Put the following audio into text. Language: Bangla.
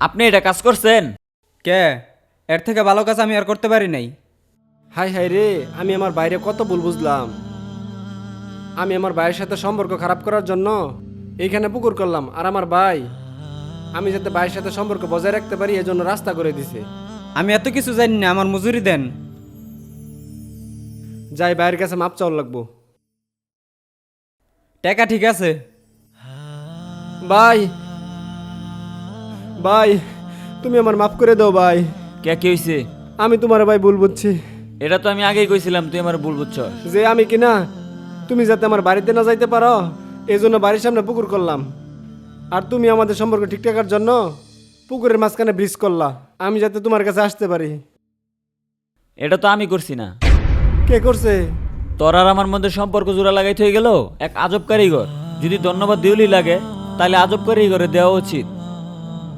আপনি এটা কাজ করছেন? কে? এর থেকে ভালো কাজ আমি আর করতে পারি নাই। হাই হাই রে, আমি আমার বাইরে কত ভুল বুঝলাম। আমি আমার ভাইয়ের সাথে সম্পর্ক খারাপ করার জন্য এইখানে পুকুর করলাম, আর আমার ভাই আমি যাতে ভাইয়ের সাথে সম্পর্ক বজায় রাখতে পারি এজন্য রাস্তা করে দিছে। আমি এত কিছু জানি না, আমার মজুরি দেন। যাই ভাইয়ের কাছে মাপ চাওয়ার লাগবো। টাকা ঠিক আছে। ভাই, ভাই তুমি আমার মাফ করে দাও ভাই। কে কি হইছে? আমি তোমার ভাই ভুল বুঝছি। এটা তো আমি আগেই কইছিলাম, তুই আমার ভুল বুঝছস। যে আমি কিনা তুমি যাতে আমার বাড়িতে না যাইতে পারো এই জন্য বাড়ির সামনে পুকুর করলাম, আর তুমি আমাদের সম্পর্ক ঠিক রাখার জন্য পুকুরের মাঝখানে ব্রিজ করলা আমি যাতে তোমার কাছে আসতে পারি। এটা তো আমি করছি না। কে করছে? তোর আর আমার মধ্যে সম্পর্ক জোড়া লাগাইতে হয়ে গেল এক আজব কারিগর। যদি ধন্যবাদ দিউলি লাগে তাহলে আজব কারিগরে দেওয়া উচিত।